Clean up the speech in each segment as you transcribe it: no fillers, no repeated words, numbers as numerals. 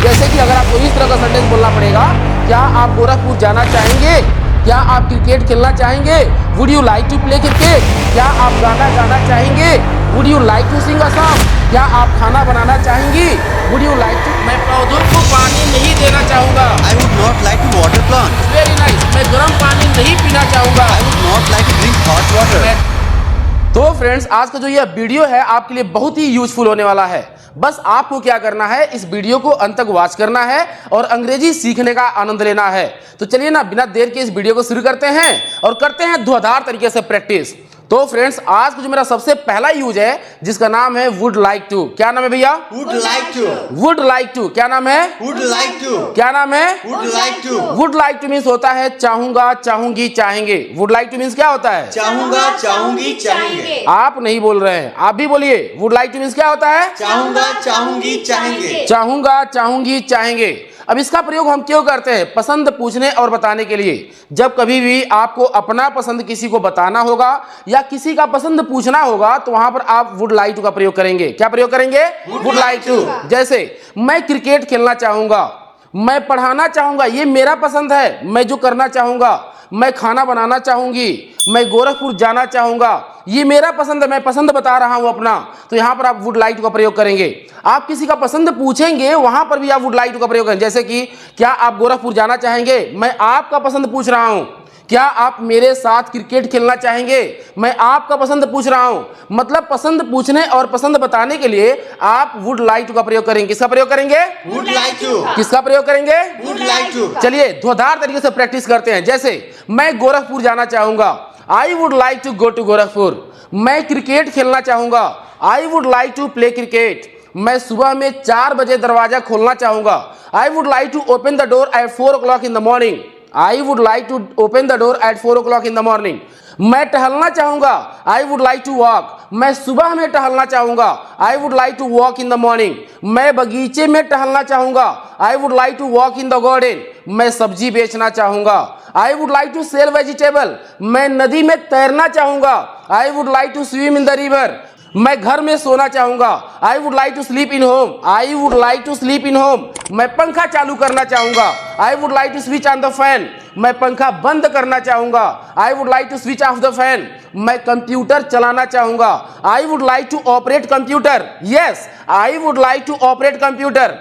जैसे कि अगर आपको इस तरह का सेंटेंस बोलना पड़ेगा, क्या आप गोरखपुर जाना चाहेंगे? क्या आप क्रिकेट खेलना चाहेंगे? Would you like to play cricket? क्या आप गाना गाना चाहेंगे? Would you like to sing a song? क्या आप खाना बनाना चाहेंगी? Would you like to? मैं पौधों को पानी नहीं देना चाहूंगा। I would not like to water plants. Very nice. मैं गर्म पानी नहीं पीना चाहूंगा। I would not like to drink hot water. तो फ्रेंड्स, आज का जो यह वीडियो है आपके लिए बहुत ही यूजफुल होने वाला है। बस आपको क्या करना है, इस वीडियो को अंत तक वॉच करना है और अंग्रेजी सीखने का आनंद लेना है। तो चलिए ना, बिना देर के इस वीडियो को शुरू करते हैं और करते हैं धुआंधार तरीके से प्रैक्टिस। तो फ्रेंड्स, आज का जो मेरा सबसे पहला यूज है जिसका नाम है वुड लाइक टू। क्या नाम है भैया? Would like to. Would like to. क्या नाम है? Would like to. क्या नाम है? Would like to. Would like two means होता है चाहूंगा, चाहूंगी, चाहेंगे। वुड लाइक टू मीन्स क्या होता है? चाहूंगा, चाहूंगी, चाहेंगे. आप नहीं बोल रहे हैं, आप भी बोलिए। वुड लाइक टू मीन्स क्या होता है? चाहूंगा, चाहूंगी, चाहेंगे. चाहूंगा, चाहूंगी, चाहेंगे। अब इसका प्रयोग हम क्यों करते हैं? पसंद पूछने और बताने के लिए। जब कभी भी आपको अपना पसंद किसी को बताना होगा या किसी का पसंद पूछना होगा तो वहां पर आप वुड लाइक टू का प्रयोग करेंगे। क्या प्रयोग करेंगे? Would like to. जैसे मैं क्रिकेट खेलना चाहूंगा, मैं पढ़ाना चाहूंगा, ये मेरा पसंद है, मैं जो करना चाहूंगा। मैं खाना बनाना चाहूंगी, मैं गोरखपुर जाना चाहूंगा, ये मेरा पसंद है, मैं पसंद बता रहा हूं अपना। तो यहां पर आप वुड लाइक टू का प्रयोग करेंगे। आप किसी का पसंद पूछेंगे, वहां पर भी आप वुड लाइक टू का प्रयोग करेंगे। जैसे कि क्या आप गोरखपुर जाना चाहेंगे? मैं आपका पसंद पूछ रहा हूं। क्या आप मेरे साथ क्रिकेट खेलना चाहेंगे? मैं आपका पसंद पूछ रहा हूं। मतलब पसंद पूछने और पसंद बताने के लिए आप वुड लाइक टू का प्रयोग करेंगे। किसका प्रयोग करेंगे? Would like to. किसका प्रयोग करेंगे? Would like to. चलिए धुआंधार तरीके से प्रैक्टिस करते हैं। जैसे मैं गोरखपुर जाना चाहूंगा, I would like to go to Gorakhpur. मैं क्रिकेट खेलना चाहूंगा, I would like to play cricket. मैं सुबह में 4 बजे दरवाजा खोलना चाहूंगा, I would like to open the door at 4 o'clock in the morning। I would like to open the door at 4 o'clock in the morning। मैं टहलना चाहूंगा, I would like to walk. मैं सुबह में टहलना चाहूंगा, I would like to walk in the morning. मैं बगीचे में टहलना चाहूंगा, I would like to walk in the garden. मैं सब्जी बेचना चाहूंगा, I would like to sell vegetable. मैं नदी में तैरना चाहूंगा, I would like to swim in the river. मैं घर में सोना चाहूंगा, I would like to sleep in home. I would like to sleep in home. मैं पंखा चालू करना चाहूंगा, I would like to switch on the fan. मैं पंखा बंद करना चाहूंगा, I would like to switch off the fan. मैं कंप्यूटर चलाना चाहूंगा, I would like to operate computer. Yes, I would like to operate computer.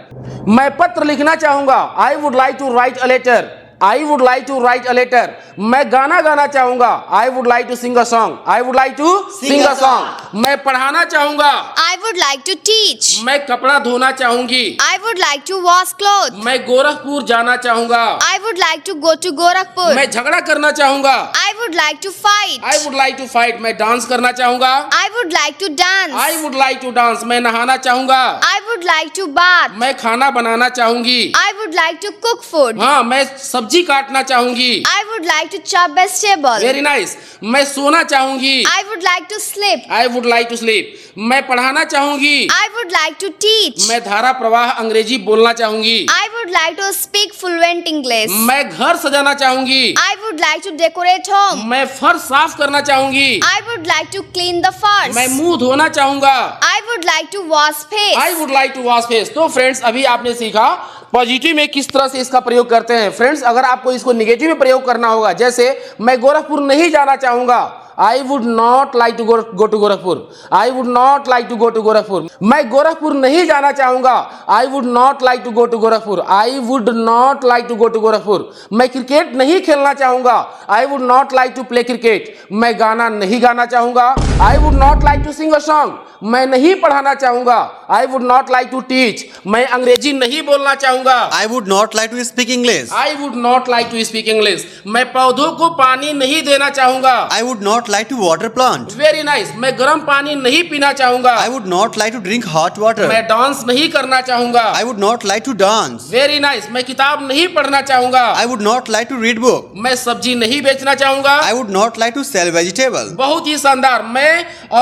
मैं पत्र लिखना चाहूंगा, I would like to write a letter. I would like to write a letter. मैं गाना गाना चाहूंगा, I would like to sing a song. I would like to sing a song. मैं पढ़ाना चाहूंगा, I would like to teach. मैं कपड़ा धोना चाहूंगी। I would like to wash clothes. मैं गोरखपुर जाना चाहूंगा। I would like to go to Gorakhpur. मैं झगड़ा करना चाहूंगा, I would like to fight. I would like to fight. मैं डांस करना चाहूंगा, I would like to dance. I would like to dance. मैं नहाना चाहूंगा, I would like to bath. मैं खाना बनाना चाहूंगी। I would like to cook food. हाँ, मैं सब्जी काटना चाहूंगी। I would like to chop vegetable. Very nice. मैं सोना चाहूंगी, I would like to sleep. I would like to sleep. मैं पढ़ाना चाहूंगी, I would like to teach. मैं धारा प्रवाह अंग्रेजी बोलना चाहूंगी। I would like to speak fluent English. मैं घर सजाना चाहूंगी, I would like to decorate home. मैं फर्श साफ करना चाहूंगी। I would like to clean the furs. मैं मुंह धोना चाहूंगा, I would like to wash face. I would like to wash face. तो फ्रेंड्स, अभी आपने सीखा पॉजिटिव में किस तरह से इसका प्रयोग करते हैं। फ्रेंड्स, अगर आपको इसको निगेटिव में प्रयोग करना होगा, जैसे मैं गोरखपुर नहीं जाना चाहूंगा, I would not like to go to Gorakhpur. I would not like to go to Gorakhpur. मैं गोरखपुर नहीं जाना चाहूंगा, I would not like to go to Gorakhpur. I would not like to go to Gorakhpur. मैं क्रिकेट नहीं खेलना चाहूंगा, I would not like to play cricket. मैं गाना नहीं गाना चाहूंगा, I would not like to sing a song. मैं नहीं पढ़ाना चाहूंगा, I would not like to teach. मैं अंग्रेजी नहीं बोलना चाहूंगा, I would not like to speak English. I would not like to speak English. मैं पौधों को पानी नहीं देना चाहूंगा, I would not like to water plant. Very nice. मैं गर्म पानी नहीं पीना चाहूंगा, I would not like to drink hot water. मैं डांस नहीं करना चाहूंगा, I would not like to dance. Very nice. मैं किताब नहीं पढ़ना चाहूंगा, I would not like to read book. मैं सब्जी नहीं बेचना चाहूंगा। I would not like to sell vegetable. बहुत ही शानदार।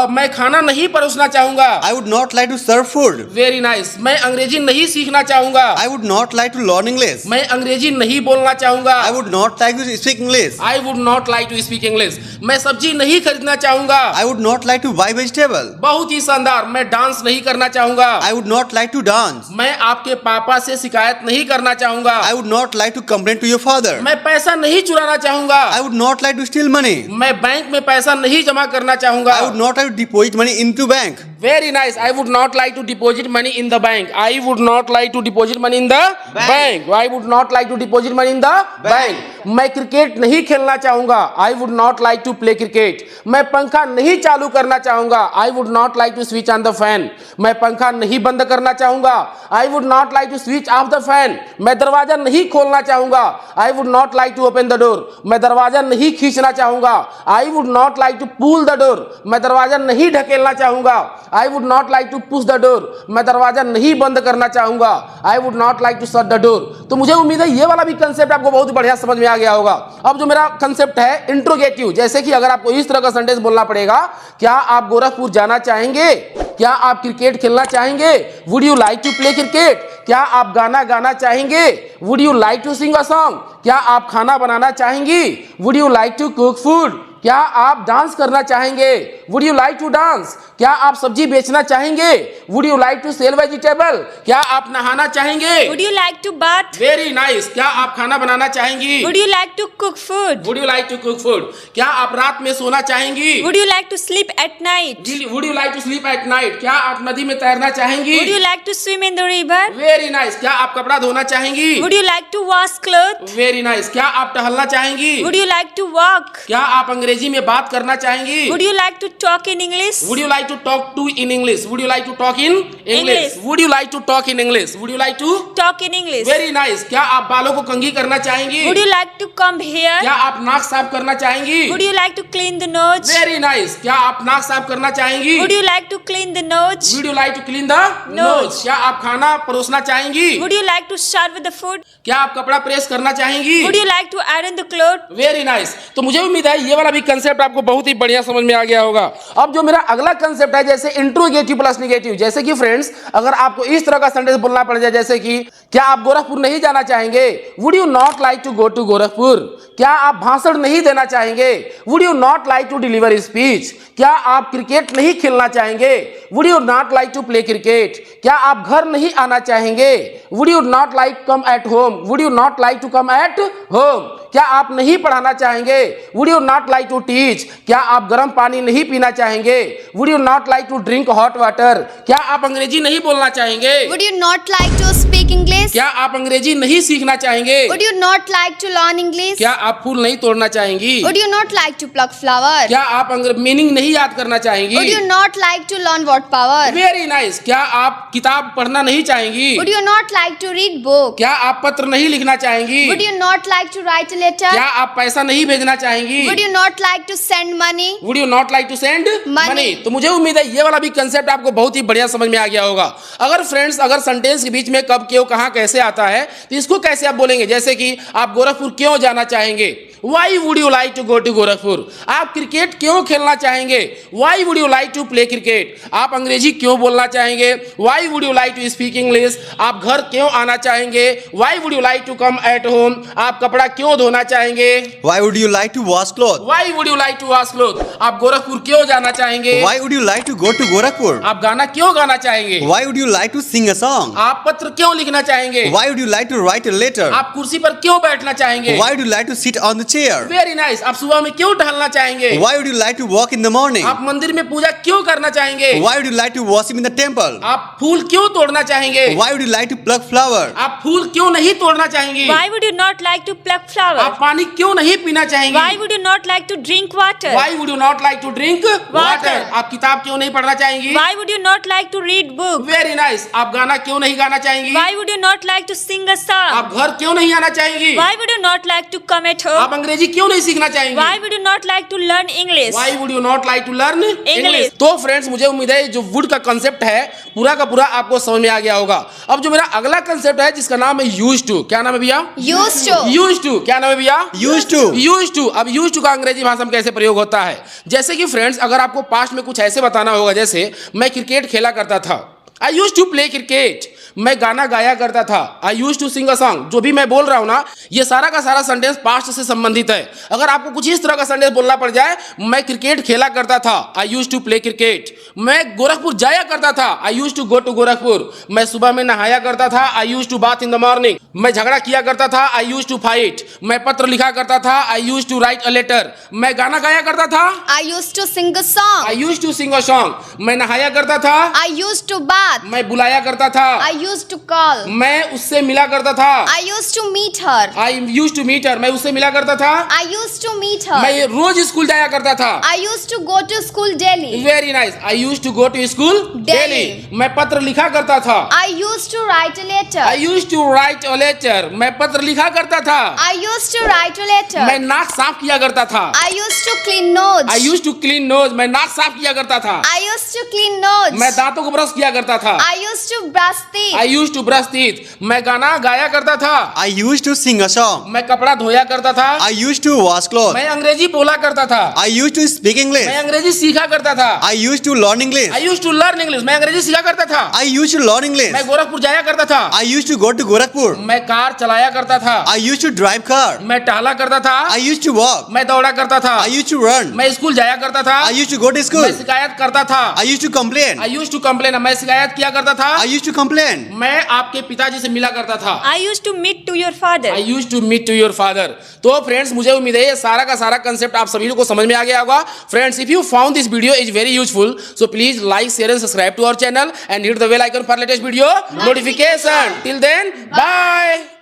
मैं खाना नहीं परोसना चाहूंगा, I would not like to serve food. Very nice. मैं अंग्रेजी नहीं सीखना चाहूंगा, I would not like to learn English. मैं अंग्रेजी नहीं बोलना चाहूंगा, I would not like to speak English. I would not like to speak English. मैं सब्जी नहीं खरीदना चाहूंगा। I would not like to buy vegetable. बहुत ही शानदार, मैं डांस नहीं करना चाहूंगा। I would not like to dance. मैं आपके पापा से शिकायत नहीं करना चाहूंगा। I would not like to complain to your father. मैं पैसा नहीं चुराना चाहूंगा। I would not like to steal money. मैं बैंक में पैसा नहीं जमा करना चाहूंगा। I would not like to deposit money into bank. Very nice. I would not like to deposit money in the bank. I would not like to deposit money in the bank. I would not like to deposit money in the bank. मैं cricket नहीं खेलना चाहूंगा। I would not like to play cricket. मैं पंखा नहीं चालू करना चाहूंगा। I would not like to switch on the fan. मैं पंखा नहीं बंद करना चाहूंगा। I would not like to switch off the fan. मैं दरवाजा नहीं खोलना चाहूंगा। I would not like to open the door. मैं दरवाजा नहीं खींचना चाहूंगा। I would not like to pull the door. मैं दरवाजा नहीं ढकेलना चाहूंगा। I would not like to push the door. मैं दरवाजा नहीं बंद करना चाहूंगा। I would not like to shut the door. तो मुझे उम्मीद है ये वाला भी कंसेप्ट आपको बहुत बढ़िया समझ में आ गया होगा। अब जो मेरा कंसेप्ट है इंट्रोगेटिव, जैसे कि अगर आपको इस तरह का सेंटेंस बोलना पड़ेगा, क्या आप गोरखपुर जाना चाहेंगे? क्या आप क्रिकेट खेलना चाहेंगे? Would you like to play cricket? क्या आप गाना गाना चाहेंगे? Would you like to sing a song? क्या आप खाना बनाना चाहेंगी? Would you like to cook food? क्या आप डांस करना चाहेंगे? Would you like to dance? क्या आप सब्जी बेचना चाहेंगे? Would you like to sell vegetable? क्या आप नहाना चाहेंगे? Would you like to bath? Very nice. क्या आप खाना बनाना चाहेंगी? Would you like to cook food? Would you like to cook food? क्या आप रात में सोना चाहेंगी? Would you like to sleep at night? Would you like to sleep at night? क्या आप नदी में तैरना चाहेंगी? Would you like to swim in the river? Very nice. क्या आप कपड़ा धोना चाहेंगी? Would you like to wash clothes? Very nice. क्या आप टहलना चाहेंगी? Would you like to walk? क्या आप अंग्रेजी में बात करना चाहेंगी? Would you like to talk in English? Would you like to talk to in English? Would you like to talk in English? English. Would you like to talk in English? Would you like to? Talk in English. Very nice. क्या आप बालों को कंघी करना चाहेंगी? Would you like to comb hair? क्या आप नाक साफ करना चाहेंगी? Would you like to clean the nose? Very nice. क्या आप नाक साफ करना चाहेंगी? Would you like to clean the nose? Would you like to clean the nose? क्या आप खाना परोसना चाहेंगी? Would you like to serve the food? क्या आप कपड़ा प्रेस करना चाहेंगी? Would you like to iron the clothes? Very nice. तो मुझे उम्मीद है ये वाला भी कंसेप्ट आपको बहुत ही बढ़िया समझ में आ गया होगा। अब जो मेरा अगला कंसेप्ट है, जैसे इंट्रोगेटिव प्लस नेगेटिव, जैसे कि फ्रेंड्स अगर आपको इस तरह का सेंटेंस बोलना पड़ जाए, जैसे कि क्या आप गोरखपुर नहीं जाना चाहेंगे? Would you not like to go to Gorakhpur? क्या आप भाषण नहीं देना चाहेंगे? Would you not like to deliver speech? क्या आप क्रिकेट नहीं खेलना चाहेंगे? Would you not like to play cricket? क्या आप घर नहीं आना चाहेंगे? Would you not like come at home? Would you not like to come at home? क्या आप नहीं पढ़ाना चाहेंगे? Would you not like to teach? क्या आप गर्म पानी नहीं पीना चाहेंगे? Would you not like to drink hot water? क्या आप अंग्रेजी नहीं बोलना चाहेंगे? Would you not like to speak English? क्या आप अंग्रेजी नहीं सीखना चाहेंगे? Would you not like to learn English? क्या आप फूल नहीं तोड़ना चाहेंगी? Would you not like to pluck flower? क्या आप मीनिंग नहीं याद करना चाहेंगी? Would you not like to learn word power? Very nice. क्या आप किताब पढ़ना नहीं चाहेंगी? Would you not like to read book? क्या आप पत्र नहीं लिखना चाहेंगी? Would you not like to write a letter? क्या आप पैसा नहीं भेजना चाहेंगी? Would you not like to send money? Would you not like to send Money. Money? तो मुझे उम्मीद है ये वाला भी कंसेप्ट आपको बहुत ही बढ़िया समझ में आ गया होगा। अगर फ्रेंड्स अगर सेंटेंस के बीच में कब क्यों कहां कैसे आता है तो इसको कैसे आप बोलेंगे, जैसे कि आप गोरखपुर क्यों जाना चाहेंगे? Why would you like to go to Gorakhpur? आप क्रिकेट क्यों खेलना चाहेंगे? Why would you like to play cricket? आप अंग्रेजी क्यों बोलना चाहेंगे? Why would you like to speak English? आप घर क्यों आना चाहेंगे? Why would you like to come at home? आप कपड़ा क्यों धोना चाहेंगे? Why would you like to wash clothes? Why would you like to wash cloth? आप गोरखपुर क्यों जाना चाहेंगे? Why would you like to go to Gorakhpur? आप गाना क्यों गाना चाहेंगे? Why would you like to sing a song? आप पत्र क्यों लिखना चाहेंगे? Why would you like to write a letter? आप कुर्सी पर क्यों बैठना चाहेंगे? Why would you like to sit on the chair? Very nice. आप सुबह में क्यों टहलना चाहेंगे? Why would you like to walk in the morning? आप मंदिर में पूजा क्यों करना चाहेंगे? Why would you like to worship in the temple? आप फूल क्यों तोड़ना चाहेंगे? Why would you like to pluck flower? आप फूल क्यों नहीं तोड़ना चाहेंगी? Why would you not like to pluck flower? आप पानी क्यों नहीं पीना चाहेंगी? Why would you not like to drink water? Why would you not like to drink water? Water. आप किताब क्यों नहीं पढ़ना चाहेंगी? Why would you not like to read book? Very nice. आप गाना क्यों नहीं गाना चाहेंगी? Why would you not like to sing a song? आप घर क्यों नहीं आना चाहेंगी? Why would you not like to come at आप home? अंग्रेजी क्यों नहीं सीखना चाहेंगी? Why would you not like to learn English? Why would you not like to learn English? English? तो फ्रेंड्स मुझे उम्मीद है जो वुड का कंसेप्ट है पूरा का पूरा आपको समझ में आ गया होगा। अब जो मेरा अगला कंसेप्ट है जिसका नाम है यूज टू, क्या नाम है भैया? Used to. यूज टू, क्या नाम है भैया? Used to. Use to. अब यूज टू का अंग्रेजी भाषा में कैसे प्रयोग होता है? जैसे कि फ्रेंड्स अगर आपको पास्ट में कुछ ऐसे बताना होगा, जैसे मैं क्रिकेट खेला करता था, I use to play cricket, मैं गाना गाया करता था। I use to sing a song, जो भी मैं बोल रहा हूं ना, ये सारा का सारा सेंटेंस पास्ट से संबंधित है। अगर आपको कुछ इस तरह का सेंटेंस बोलना पड़ जाए, मैं क्रिकेट खेला करता था, I use to play cricket. मैं गोरखपुर जाया करता था, I use to go to Gorakhpur. मैं सुबह में नहाया करता था, I use to bath in the morning. मैं झगड़ा किया करता था, आई यूज टू फाइट। मैं पत्र लिखा करता था, I use to write a letter. मैं गाना गाया करता था, I used to sing a song. I use to sing a song. मैं नहाया करता था, I used to bath. मैं बुलाया करता था, I used to call. मैं उससे मिला करता था, I used to meet her. I use to meet her, मैं उससे मिला करता था। I used to meet her. मैं रोज स्कूल जाया करता था। I used to go to school daily. Very nice, I use to go to school daily. मैं पत्र लिखा करता था, I used to write a letter. I use to write a letter. मैं पत्र लिखा करता था। I used to write a letter. मैं नाक साफ किया करता था, I used to clean nose. I use to clean nose. मैं नाक साफ किया करता था। I used to clean nose. मैं दांतों को ब्रश किया करता था, I used to brush teeth. I use to brush teeth. मैं गाना गाया करता था, I used to sing a song. मैं कपड़ा धोया करता था। I used to wash clothes. मैं अंग्रेजी बोला करता था, I used to speak English. मैं अंग्रेजी सीखा करता था। I used to learn English. I use to learn English, मैं अंग्रेजी सीखा करता था। I used to learn English. मैं गोरखपुर जाया करता था, I used to go to Gorakhpur. मैं कार चलाया करता था। I used to drive car. मैं टहला करता था, I used to walk. मैं दौड़ा करता था। I used to run. मैं स्कूल जाया करता था, I used to go to मैं school. शिकायत करता था। I used to complain. I use to complain, मैं शिकायत किया करता था। I used to complain. मैं आपके पिताजी से मिला करता था, I used to meet to your father. I use to meet to your father. तो फ्रेंड्स, मुझे उम्मीद है ये सारा का सारा कंसेप्ट आप सभी लोग को समझ में आ गया होगा। Friends, if you found this video is very useful, so please like, share and subscribe to our channel and hit the bell icon for latest video notification. Till then, bye.